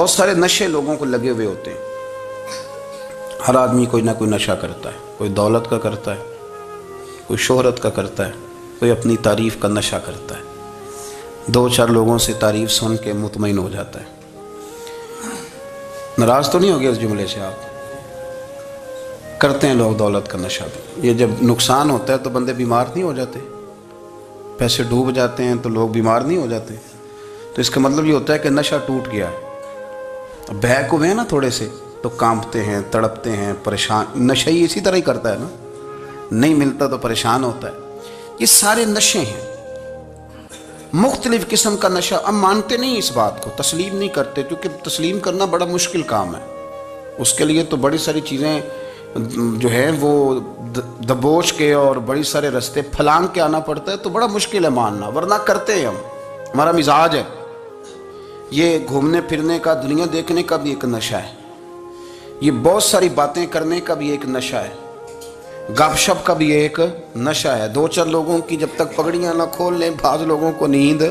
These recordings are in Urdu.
بہت سارے نشے لوگوں کو لگے ہوئے ہوتے ہیں. ہر آدمی کوئی نہ کوئی نشہ کرتا ہے. کوئی دولت کا کرتا ہے, کوئی شہرت کا کرتا ہے, کوئی اپنی تعریف کا نشہ کرتا ہے. دو چار لوگوں سے تعریف سن کے مطمئن ہو جاتا ہے. ناراض تو نہیں ہو گیا اس جملے سے آپ؟ کرتے ہیں لوگ دولت کا نشہ بھی. یہ جب نقصان ہوتا ہے تو بندے بیمار نہیں ہو جاتے؟ پیسے ڈوب جاتے ہیں تو لوگ بیمار نہیں ہو جاتے؟ تو اس کا مطلب یہ ہوتا ہے کہ نشہ ٹوٹ گیا ہے. بہک ہوئے ہیں نا تھوڑے سے تو کانپتے ہیں, تڑپتے ہیں, پریشان. نشہ ہی اسی طرح ہی کرتا ہے نا, نہیں ملتا تو پریشان ہوتا ہے. یہ سارے نشے ہیں, مختلف قسم کا نشہ. ہم مانتے نہیں اس بات کو, تسلیم نہیں کرتے, کیونکہ تسلیم کرنا بڑا مشکل کام ہے. اس کے لیے تو بڑی ساری چیزیں جو ہیں وہ دبوچ کے اور بڑی سارے رستے پھلانگ کے آنا پڑتا ہے, تو بڑا مشکل ہے ماننا, ورنہ کرتے ہیں ہم. ہمارا مزاج ہے. یہ گھومنے پھرنے کا, دنیا دیکھنے کا بھی ایک نشہ ہے. یہ بہت ساری باتیں کرنے کا بھی ایک نشہ ہے. گپ شپ کا بھی ایک نشہ ہے. دو چار لوگوں کی جب تک پگڑیاں نہ کھول لیں, بعض لوگوں کو نیند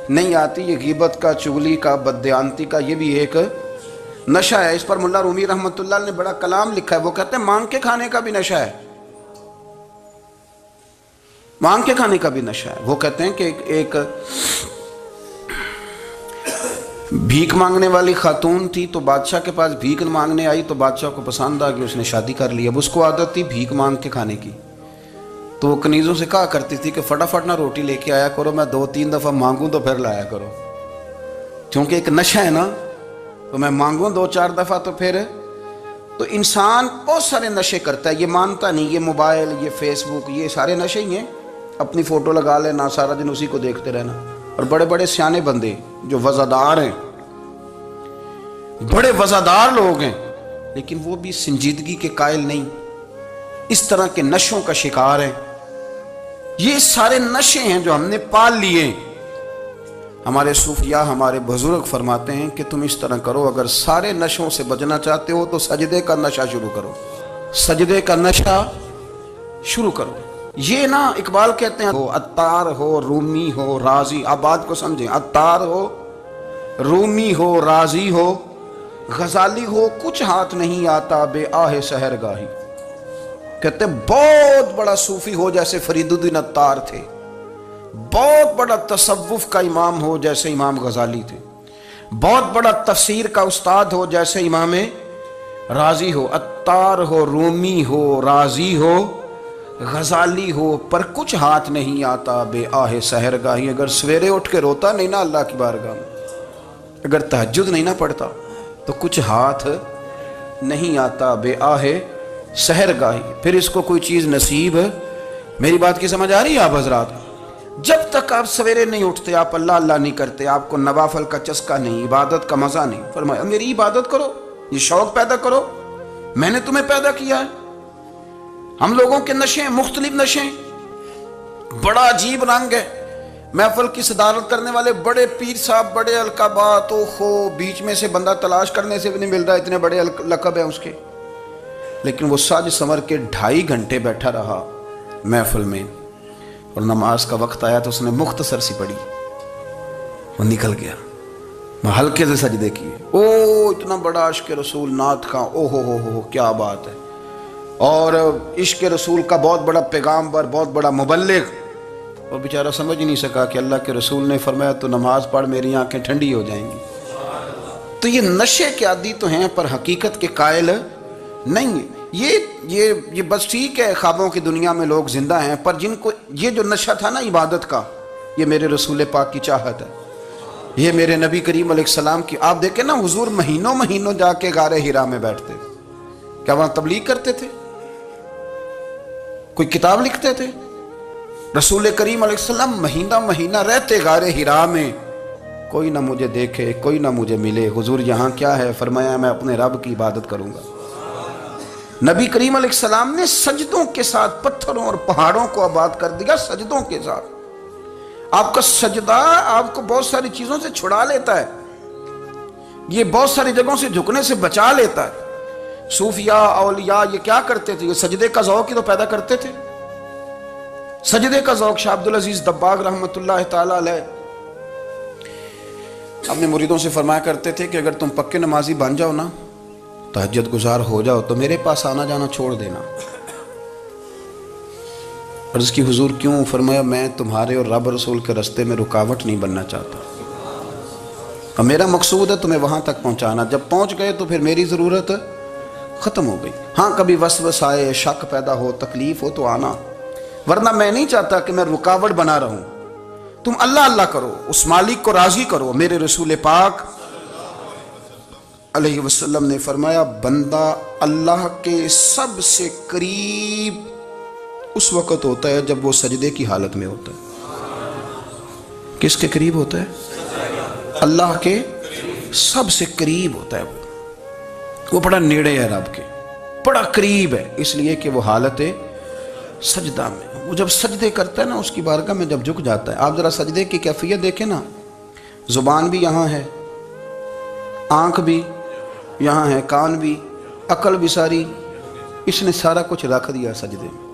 نہیں آتی. یہ غیبت کا, چغلی کا, بددیانتی کا, یہ بھی ایک نشہ ہے. اس پر ملا رومی رحمۃ اللہ نے بڑا کلام لکھا ہے. وہ کہتے ہیں مانگ کے کھانے کا بھی نشہ ہے. مانگ کے کھانے کا بھی نشہ ہے. وہ کہتے ہیں کہ ایک بھیک مانگنے والی خاتون تھی, تو بادشاہ کے پاس بھیک مانگنے آئی, تو بادشاہ کو پسند آ گئی, اس نے شادی کر لی. اب اس کو عادت تھی بھیک مانگ کے کھانے کی, تو وہ کنیزوں سے کہا کرتی تھی کہ فٹافٹ نہ روٹی لے کے آیا کرو, میں 2-3 دفعہ مانگوں تو پھر لایا کرو. چونکہ ایک نشہ ہے نا, تو میں مانگوں 2-4 دفعہ تو پھر. تو انسان بہت سارے نشے کرتا ہے, یہ مانتا نہیں. یہ موبائل, یہ فیس بک, یہ سارے نشے ہی ہیں. اپنی فوٹو لگا لینا, سارا دن اسی کو دیکھتے رہنا. اور بڑے بڑے سیانے بندے جو وزادار ہیں, بڑے وزادار لوگ ہیں, لیکن وہ بھی سنجیدگی کے قائل نہیں, اس طرح کے نشوں کا شکار ہیں. یہ سارے نشے ہیں جو ہم نے پال لیے. ہمارے صوفیاء, ہمارے بزرگ فرماتے ہیں کہ تم اس طرح کرو, اگر سارے نشوں سے بچنا چاہتے ہو تو سجدے کا نشہ شروع کرو. سجدے کا نشہ شروع کرو. یہ نا اقبال کہتے ہیں, عطار ہو, رومی ہو, رازی. آپ بات کو سمجھیں. عطار ہو, رومی ہو, رازی ہو, غزالی ہو, کچھ ہاتھ نہیں آتا بے آہ سحر گاہی. کہتے بہت بڑا صوفی ہو جیسے فرید الدین عطار تھے, بہت بڑا تصوف کا امام ہو جیسے امام غزالی تھے, بہت بڑا تفسیر کا استاد ہو جیسے امام رازی ہو. عطار ہو, رومی ہو, رازی ہو, غزالی ہو, پر کچھ ہاتھ نہیں آتا بے آہ سحر گاہی. اگر سویرے اٹھ کے روتا نہیں نا اللہ کی بارگاہ میں, اگر تہجد نہیں نہ پڑھتا, تو کچھ ہاتھ نہیں آتا بے آہ سحر گاہی. پھر اس کو کوئی چیز نصیب. میری بات کی سمجھ آ رہی ہے آپ حضرات؟ جب تک آپ سویرے نہیں اٹھتے, آپ اللہ اللہ نہیں کرتے, آپ کو نوافل کا چسکا نہیں, عبادت کا مزہ نہیں. فرمایا میری عبادت کرو, یہ شوق پیدا کرو, میں نے تمہیں پیدا کیا ہے. ہم لوگوں کے نشے, مختلف نشے, بڑا عجیب رنگ ہے. محفل کی صدارت کرنے والے بڑے پیر صاحب, بڑے القابات, بیچ میں سے بندہ تلاش کرنے سے بھی نہیں مل رہا, اتنے بڑے لقب ہیں اس کے. لیکن وہ ساج سنور کے 2.5 گھنٹے بیٹھا رہا محفل میں, اور نماز کا وقت آیا تو اس نے مختصر سی پڑھی, وہ نکل گیا. میں ہلکے سے سجدے کیے. اتنا بڑا عشق رسول, نعت خواں, ہو کیا بات ہے. اور عشق رسول کا بہت بڑا پیغامبر, بہت بڑا مبلغ, اور بیچارہ سمجھ ہی نہیں سکا کہ اللہ کے رسول نے فرمایا تو نماز پڑھ, میری آنکھیں ٹھنڈی ہو جائیں گی. تو یہ نشے کے عادی تو ہیں, پر حقیقت کے قائل نہیں ہیں. یہ بس ٹھیک ہے, خوابوں کی دنیا میں لوگ زندہ ہیں, پر جن کو یہ جو نشہ تھا نا عبادت کا, یہ میرے رسول پاک کی چاہت ہے, یہ میرے نبی کریم علیہ السلام کی. آپ دیکھیں نا, حضور مہینوں جا کے غار حرا میں بیٹھتے. کیا وہاں تبلیغ کرتے تھے؟ کوئی کتاب لکھتے تھے؟ رسول کریم علیہ السلام مہینہ رہتے غار حرا میں. کوئی نہ مجھے دیکھے, کوئی نہ مجھے ملے. حضور یہاں کیا ہے؟ فرمایا میں اپنے رب کی عبادت کروں گا. نبی کریم علیہ السلام نے سجدوں کے ساتھ پتھروں اور پہاڑوں کو آباد کر دیا, سجدوں کے ساتھ. آپ کا سجدہ آپ کو بہت ساری چیزوں سے چھڑا لیتا ہے, یہ بہت ساری جگہوں سے جھکنے سے بچا لیتا ہے. صوفیاء, اولیاء یہ کیا کرتے تھے؟ یہ سجدے کا ذوق ہی تو پیدا کرتے تھے. سجدے کا ذوق. شاہ عبدالعزیز دباغ رحمۃ اللہ تعالی علیہ اپنے مریدوں سے فرمایا کرتے تھے کہ اگر تم پکے نمازی بن جاؤ نا، تہجد گزار ہو جاؤ، تو میرے پاس آنا جانا چھوڑ دینا۔ عرض کی حضور کیوں؟ فرمایا میں تمہارے اور رب رسول کے راستے میں رکاوٹ نہیں بننا چاہتا، اور میرا مقصود ہے تمہیں وہاں تک پہنچانا۔ جب پہنچ گئے تو پھر میری ضرورت ختم ہو گئی۔ ہاں کبھی وسوسہ آئے، شک پیدا ہو، تکلیف ہو تو آنا، ورنہ میں نہیں چاہتا کہ میں رکاوٹ بنا رہوں۔ تم اللہ اللہ کرو، اس مالک کو راضی کرو۔ میرے رسول پاک علیہ وسلم نے فرمایا بندہ اللہ کے سب سے قریب اس وقت ہوتا ہے جب وہ سجدے کی حالت میں ہوتا ہے۔ کس کے قریب ہوتا ہے؟ اللہ کے سب سے قریب ہوتا ہے۔ وہ بڑا نیڑے ہے رب کے، بڑا قریب ہے، اس لیے کہ وہ حالت سجدہ میں۔ وہ جب سجدے کرتا ہے نا، اس کی بارگاہ میں جب جھک جاتا ہے، آپ ذرا سجدے کی کیفیت دیکھیں نا، زبان بھی یہاں ہے، آنکھ بھی یہاں ہے، کان بھی، عقل بھی ساری، اس نے سارا کچھ رکھ دیا سجدے میں۔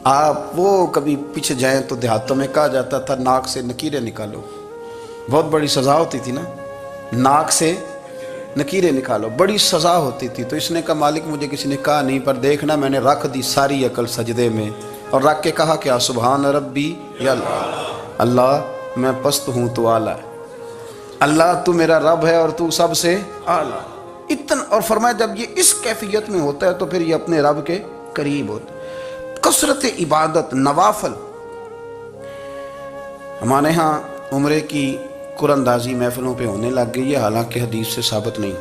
آپ وہ کبھی پیچھے جائیں تو دیہاتوں میں کہا جاتا تھا ناک سے نکیرے نکالو، بہت بڑی سزا ہوتی تھی نا، ناک سے نکیرے نکالو، بڑی سزا ہوتی تھی۔ تو اس نے کہا مالک مجھے کسی نے کہا نہیں، پر دیکھنا میں نے رکھ دی ساری عقل سجدے میں، اور رکھ کے کہا کیا؟ سبحان ربی یا اللہ، اللہ میں پست ہوں تو اعلیٰ ہے، اللہ تو میرا رب ہے اور تو سب سے اعلیٰ۔ اتنا، اور فرمایا جب یہ اس کیفیت میں ہوتا ہے تو پھر یہ اپنے رب کے قریب ہوتا ہے۔ کثرت عبادت، نوافل۔ ہمارے ہاں عمرے کی قرآن اندازی محفلوں پہ ہونے لگ گئی ہے، حالانکہ حدیث سے ثابت نہیں۔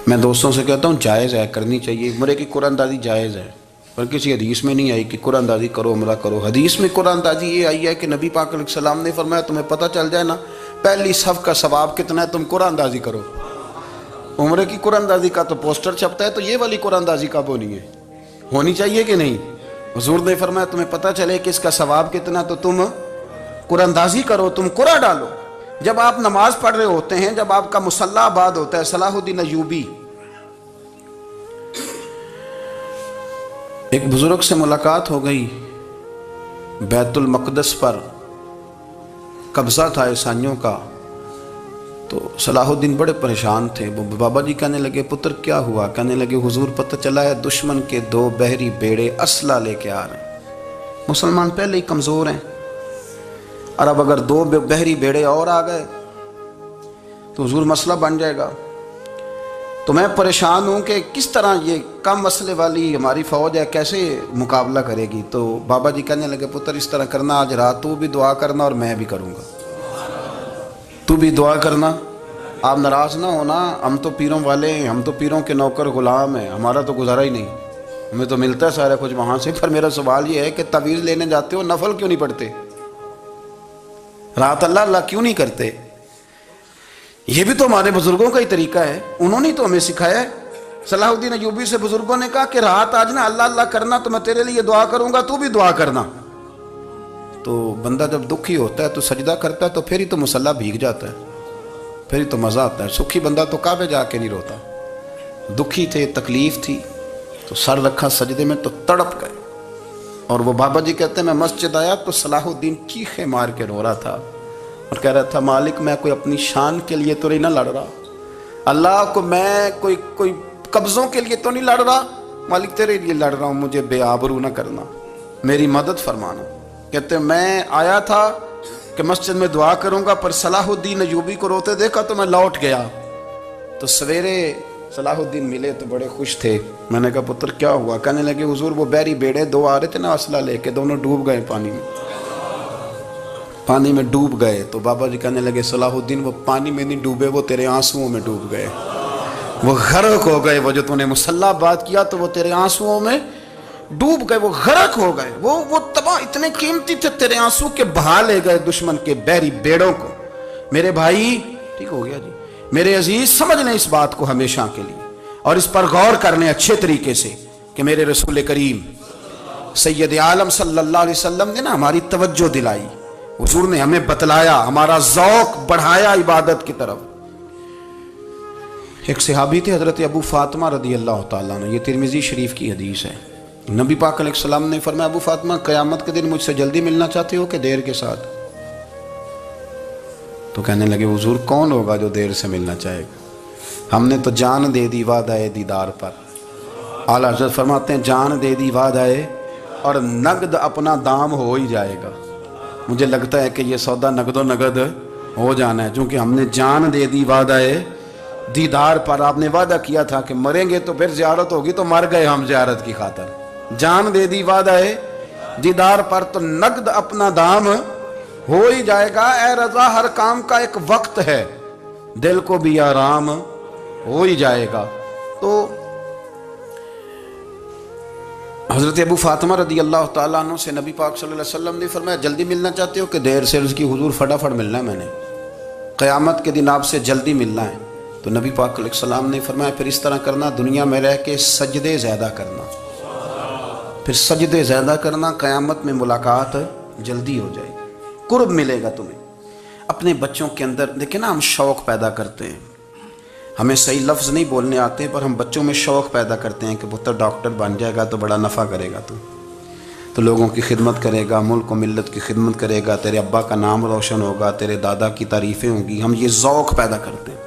میں دوستوں سے کہتا ہوں جائز ہے، کرنی چاہیے، عمرے کی قرآن اندازی جائز ہے، پر کسی حدیث میں نہیں آئی کہ قرآن اندازی کرو عمرہ کرو۔ حدیث میں قرآن اندازی یہ آئی ہے کہ نبی پاک علیہ السلام نے فرمایا تمہیں پتہ چل جائے نا پہلی صف کا ثواب کتنا ہے، تم قرآن اندازی کرو۔ عمرے کی قرآن اندازی کا تو پوسٹر چھپتا ہے، تو یہ والی قرآن اندازی کب ہونی ہے؟ ہونی چاہیے کہ نہیں؟ حضور نے فرمایا تمہیں پتہ چلے کہ اس کا ثواب کتنا، تو تم قرآن اندازی کرو، تم قرآن ڈالو۔ جب آپ نماز پڑھ رہے ہوتے ہیں، جب آپ کا مصلی آباد ہوتا ہے، صلاح الدین ایوبی ایک بزرگ سے ملاقات ہو گئی، بیت المقدس پر قبضہ تھا عیسائیوں کا، تو صلاح الدین بڑے پریشان تھے۔ وہ بابا جی کہنے لگے پتر کیا ہوا؟ کہنے لگے حضور پتہ چلا ہے دشمن کے 2 بحری بیڑے اسلحہ لے کے آ رہے ہیں، مسلمان پہلے ہی کمزور ہیں، اور اب اگر 2 بحری بیڑے اور آ گئے تو حضور مسئلہ بن جائے گا۔ تو میں پریشان ہوں کہ کس طرح یہ کم مسئلے والی ہماری فوج ہے کیسے مقابلہ کرے گی۔ تو بابا جی کہنے لگے پتر اس طرح کرنا، آج رات تو بھی دعا کرنا اور میں بھی کروں گا، تو بھی دعا کرنا، آپ ناراض نہ ہونا، ہم تو پیروں والے ہیں، ہم تو پیروں کے نوکر غلام ہیں، ہمارا تو گزارا ہی نہیں، ہمیں تو ملتا ہے سارا کچھ وہاں سے۔ پر میرا سوال یہ ہے کہ تعویذ لینے جاتے ہو نفل کیوں نہیں پڑھتے؟ رات اللہ اللہ کیوں نہیں کرتے؟ یہ بھی تو ہمارے بزرگوں کا ہی طریقہ ہے، انہوں نے تو ہمیں سکھایا ہے۔ صلاح الدین ایوبی سے بزرگوں نے کہا کہ رات آج نا اللہ اللہ کرنا، تو میں تیرے لیے دعا کروں گا، تو بھی دعا کرنا۔ تو بندہ جب دکھی ہوتا ہے تو سجدہ کرتا ہے، تو پھر ہی تو مصلی بھیگ جاتا ہے، پھر ہی تو مزہ آتا ہے۔ سکھی بندہ تو کعبے جا کے نہیں روتا، دکھی تھے، تکلیف تھی، تو سر رکھا سجدے میں تو تڑپ گئے۔ اور وہ بابا جی کہتے ہیں میں مسجد آیا تو صلاح الدین چیخے مار کے رو رہا تھا اور کہہ رہا تھا مالک میں کوئی اپنی شان کے لیے تو نہیں نہ لڑ رہا، اللہ کو میں کوئی قبضوں کے لیے تو نہیں لڑ رہا، مالک تیرے لیے لڑ رہا ہوں، مجھے بے آبرو نہ کرنا، میری مدد فرمانا۔ کہتے ہیں میں آیا تھا کہ مسجد میں دعا کروں گا، پر صلاح الدین ایوبی کو روتے دیکھا تو میں لوٹ گیا۔ تو سویرے صلاح الدین ملے تو بڑے خوش تھے۔ میں نے کہا پتر کیا ہوا؟ کہنے لگے حضور وہ بحری بیڑے 2 آ رہے تھے نا اسلحہ لے کے، دونوں ڈوب گئے پانی میں ڈوب گئے۔ تو بابا جی کہنے لگے صلاح الدین وہ پانی میں نہیں ڈوبے، وہ تیرے آنسوؤں میں ڈوب گئے، وہ غرق ہو گئے، وہ جو تو نے مصلی بات کیا تو وہ تیرے آنسوؤں میں ڈوب گئے، وہ غرق ہو گئے، وہ تباہ، اتنے قیمتی تھے تیرے آنسو کے بہا لے گئے دشمن کے بحری بیڑوں کو۔ میرے بھائی ٹھیک ہو گیا جی، میرے عزیز سمجھ لیں اس بات کو ہمیشہ کے لیے، اور اس پر غور کر لیں اچھے طریقے سے کہ میرے رسول کریم سید عالم صلی اللہ علیہ وسلم نے نا ہماری توجہ دلائی، حضور نے ہمیں بتلایا، ہمارا ذوق بڑھایا عبادت کی طرف۔ ایک صحابی تھے حضرت ابو فاطمہ رضی اللہ تعالیٰ عنہ، یہ ترمذی شریف کی حدیث ہے۔ نبی پاک علیہ السلام نے فرمایا ابو فاطمہ قیامت کے دن مجھ سے جلدی ملنا چاہتے ہو کہ دیر کے ساتھ؟ تو کہنے لگے حضور کون ہوگا جو دیر سے ملنا چاہے گا؟ ہم نے تو جان دے دی وعدہ دیدار پر۔ اعلیٰ حضرت فرماتے ہیں جان دے دی وعدہ اور نقد اپنا دام ہو ہی جائے گا۔ مجھے لگتا ہے کہ یہ سودا نقد و نقد ہو جانا ہے، چونکہ ہم نے جان دے دی وعدہ دیدار پر۔ آپ نے وعدہ کیا تھا کہ مریں گے تو پھر زیارت ہوگی، تو مر گئے ہم زیارت کی خاطر۔ جان دے دی وعدہ دیدار پر تو نقد اپنا دام ہو ہی جائے گا۔ اے رضا ہر کام کا ایک وقت ہے، دل کو بھی آرام ہو ہی جائے گا۔ تو حضرت ابو فاطمہ رضی اللہ تعالیٰ عنہ سے نبی پاک صلی اللہ علیہ وسلم نے فرمایا جلدی ملنا چاہتے ہو کہ دیر سے؟ اس کی حضور فٹافٹ ملنا ہے، میں نے قیامت کے دن آپ سے جلدی ملنا ہے۔ تو نبی پاک علیہ السلام نے فرمایا پھر اس طرح کرنا، دنیا میں رہ کے سجدے زیادہ کرنا، پھر سجدے زیادہ کرنا، قیامت میں ملاقات جلدی ہو جائے گی، قرب ملے گا تمہیں۔ اپنے بچوں کے اندر دیکھیں نا، ہم شوق پیدا کرتے ہیں، ہمیں صحیح لفظ نہیں بولنے آتے پر ہم بچوں میں شوق پیدا کرتے ہیں کہ پتر ڈاکٹر بن جائے گا تو بڑا نفع کرے گا، تو لوگوں کی خدمت کرے گا، ملک و ملت کی خدمت کرے گا، تیرے ابا کا نام روشن ہوگا، تیرے دادا کی تعریفیں ہوں گی۔ ہم یہ ذوق پیدا کرتے ہیں۔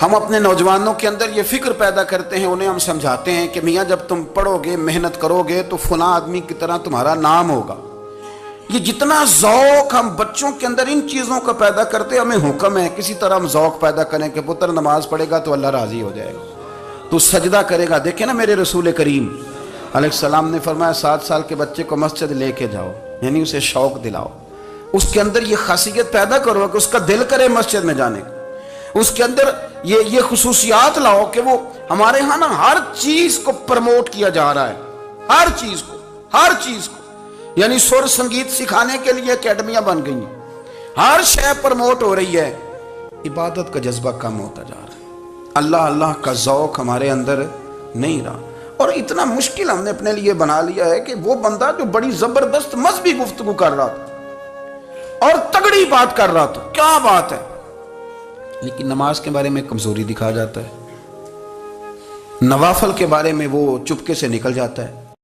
ہم اپنے نوجوانوں کے اندر یہ فکر پیدا کرتے ہیں، انہیں ہم سمجھاتے ہیں کہ میاں جب تم پڑھو گے، محنت کرو گے تو فلاں آدمی کی طرح تمہارا نام ہوگا۔ یہ جتنا ذوق ہم بچوں کے اندر ان چیزوں کا پیدا کرتے، ہمیں حکم ہے کسی طرح ہم ذوق پیدا کریں کہ پتر نماز پڑھے گا تو اللہ راضی ہو جائے گا، تو سجدہ کرے گا۔ دیکھیں نا میرے رسول کریم علیہ السلام نے فرمایا 7 سال کے بچے کو مسجد لے کے جاؤ، یعنی اسے شوق دلاؤ، اس کے اندر یہ خاصیت پیدا کرو کہ اس کا دل کرے مسجد میں جانے کا، اس کے اندر یہ خصوصیات لاؤ کہ وہ ہمارے ہاں نا ہر چیز کو پروموٹ کیا جا رہا ہے، ہر چیز کو یعنی سر سنگیت سکھانے کے لیے اکیڈمیاں بن گئی ہیں، ہر شے پروموٹ ہو رہی ہے، عبادت کا جذبہ کم ہوتا جا رہا ہے، اللہ کا ذوق ہمارے اندر نہیں رہا۔ اور اتنا مشکل ہم نے اپنے لیے بنا لیا ہے کہ وہ بندہ جو بڑی زبردست مذہبی گفتگو کر رہا تھا اور تگڑی بات کر رہا تھا، کیا بات ہے، لیکن نماز کے بارے میں کمزوری دکھا جاتا ہے، نوافل کے بارے میں وہ چپکے سے نکل جاتا ہے،